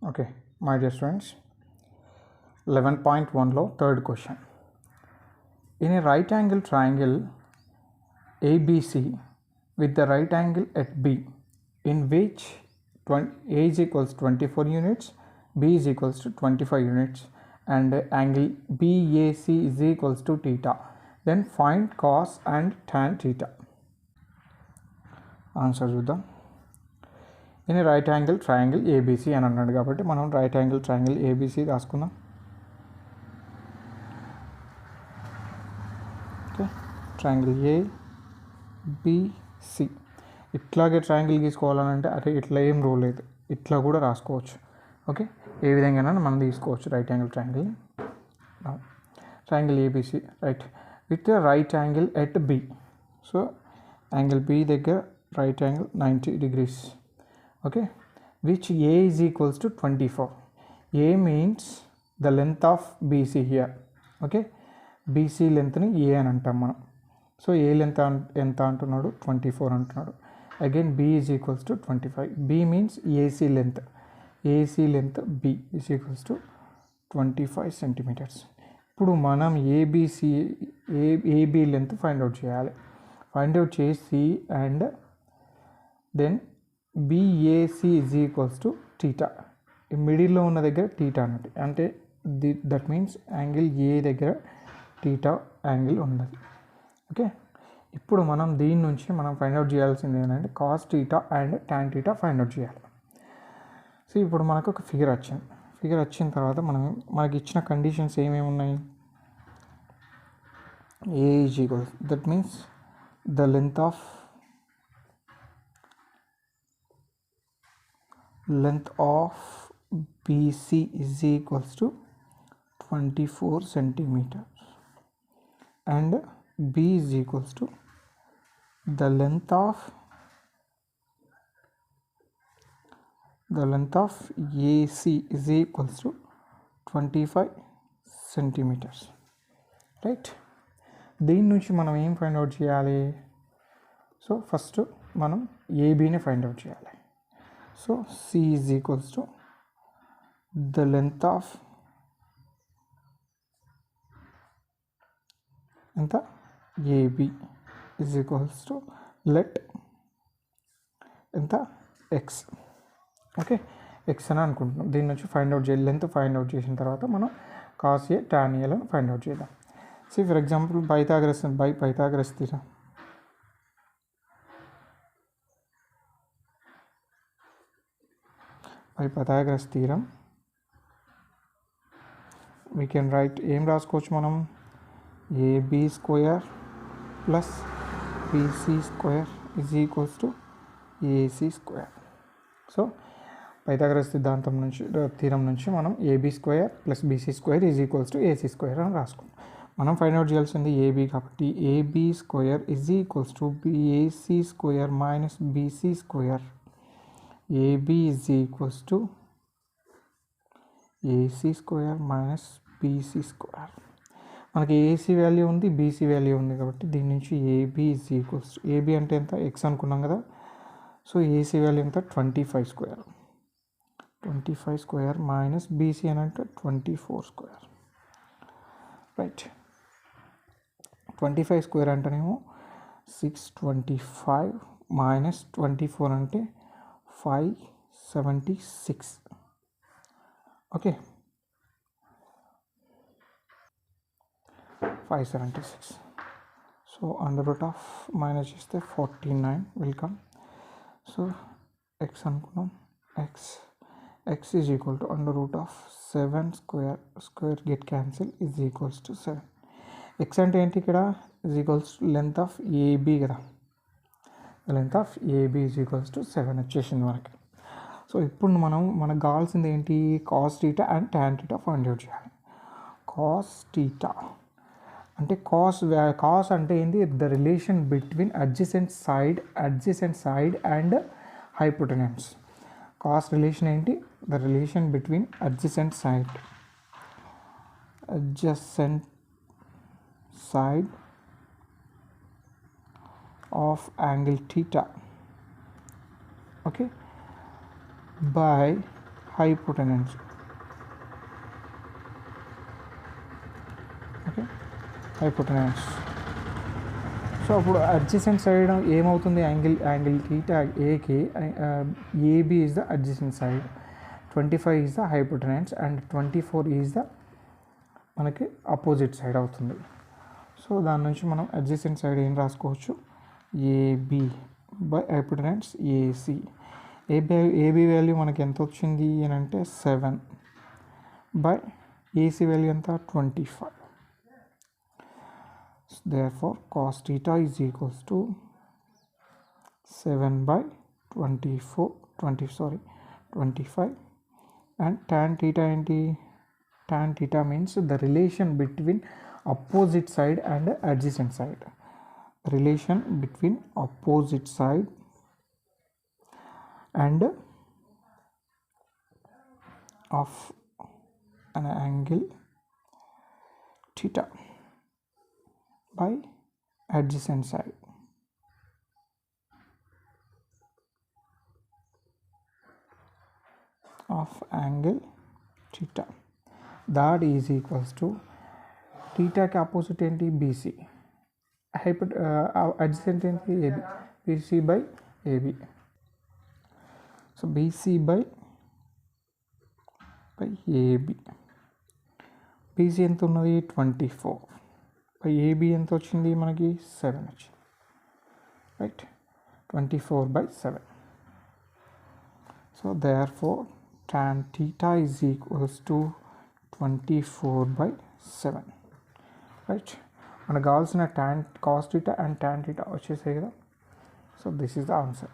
Okay, my dear students, 11.1 lo third question. In a right angle triangle ABC with the right angle at B, in which A is equals 24 units, B is equals to 25 units, and angle BAC is equals to theta, then find cos and tan theta. Answer చూద్దాం. In right angle triangle ABC అని అన్నాడు కాబట్టి మనం right angle triangle ABC రాసుకుందాం. Okay, triangle ABC. ఇట్లాగే triangle గీసుకోవాలనంటే అరే ఇట్లా ఏం రూల్ లేదు, ఇట్లా కూడా రాసుకోవచ్చు. ఓకే, ఏ విధంగా మనం తీసుకోవచ్చు right angle triangle. Triangle ABC right with right angle at B. So angle B దగ్గర right angle 90 degrees. Okay, which A is equals to 24. A means the length of BC here. Okay, BC length ni A అని అంటాం మనం. So A length ఎంత అంటున్నాడు, 24 అంటున్నాడు. Again B is equals to 25. B means AC length. AC length B is equals to 25 centimeters. ఇప్పుడు మనం AB length find out చేయాలి. Find out చేసి and then BAC is equals to theta. ఈ మిడిల్లో ఉన్న దగ్గర టీటా అన్నట్టు, అంటే దట్ మీన్స్ యాంగిల్ ఏ దగ్గర టీటా యాంగిల్ ఉన్నది. ఓకే, ఇప్పుడు మనం దీని నుంచి మనం ఫైండ్ అవుట్ చేయాల్సింది ఏంటంటే cos theta and tan theta find out చేయాలి. సో ఇప్పుడు మనకు ఒక ఫిగర్ వచ్చింది. ఫిగర్ వచ్చిన తర్వాత మనకి ఇచ్చిన కండిషన్స్ ఏమేమి ఉన్నాయి. A is equals, that means the length of BC is equals to 24 centimeters and B is equals to the length of AC is equals to 25 centimeters. Right, దీని నుంచి మనం ఏం ఫైండ్ అవుట్ చేయాలి. సో ఫస్ట్ మనం ఏబీని find out చేయాలి. So C is equals to the length of ఎంత AB is equals to let ఎంత X. Okay, X అని అనుకుంటున్నాం. దీని నుంచి ఫైండ్ అవుట్ చేయాలి. లెంత్ ఫైండ్ అవుట్ చేసిన తర్వాత మనం కాస్ ఏ టాన్ ఏలను ఫైండ్ అవుట్ చేద్దాం. See for example Pythagoras theorem. By Pythagoras theorem we can write ఏం రాసుకోవచ్చు మనం, AB square plus BC square is equals to AC square. So Pythagoras సిద్ధాంతం నుంచి థీరం నుంచి మనం AB square plus BC square is equals to AC square అని రాసుకుంటాం. మనం ఫైండ్ అవుట్ చేయాల్సింది AB కాబట్టి AB square is equals to BAC square minus BC square. AB is equals to AC square minus BC square. మనకి AC value ఉంది, BC value ఉంది కాబట్టి దీని నుంచి AB is equals to, AB అంటే ఎంత X అనుకున్నాం కదా. సో ఏసీ వాల్యూ ఎంత 25 స్క్వేర్, 25 స్క్వేర్ మైనస్ బీసీ అని అంటే 24 స్క్వేర్. రైట్, 25 స్క్వేర్ అంటేనేమో 625 మైనస్ 24 అంటే 576. Okay, 576. So under root of minus చేస్తే 49 విల్ కమ్. సో ఎక్స్ అనుకున్నాం, X is equal to under root of 7 square get cancel is equals to 7. X అంటే ఏంటి ఇక్కడ, is equals to length of AB కదా. Length of AB is equals to 7 వచ్చేసింది మనకి. So ఇప్పుడు మనకు కావాల్సింది ఏంటి, cos theta and tan theta find out చేయాలి. కాస్ టీటా అంటే కాస్ అంటే ఏంటి, the relation between adjacent side and hypotenuse. Cos relation ఏంటి, the relation between adjacent side of angle theta, okay, by hypotenuse. Okay, hypotenuse. So అప్పుడు adjacent side ఏమవుతుంది, angle theta ఏకి AB is the adjacent side, 25 is the hypotenuse and 24 is the మనకి opposite side అవుతుంది. So దాని నుంచి మనం adjacent side ఏం రాసుకోవచ్చు, AB by hypotenuse AC. AB value మనకి ఎంత వచ్చింది అని అంటే 7 బై ఏసీ వాల్యూ ఎంత 25. Therefore cos theta is equals to 7 by 25 and tan theta enti, tan theta means the relation between opposite side and adjacent side, relation between opposite side and of an angle theta by adjacent side. Of angle theta, that is equals to theta ki opposite enti BC, adjacent enti AB, BC by AB. So BC by AB, BC ఎంత ఉన్నది 24 by AB ఎంత వచ్చింది మనకి 7 వచ్చింది, right, 24 by 7. So therefore tan theta is equals to 24 by 7, right. మనకు కావాల్సిన tan cos theta and tan theta వచ్చేసాయి కదా. So this is the answer.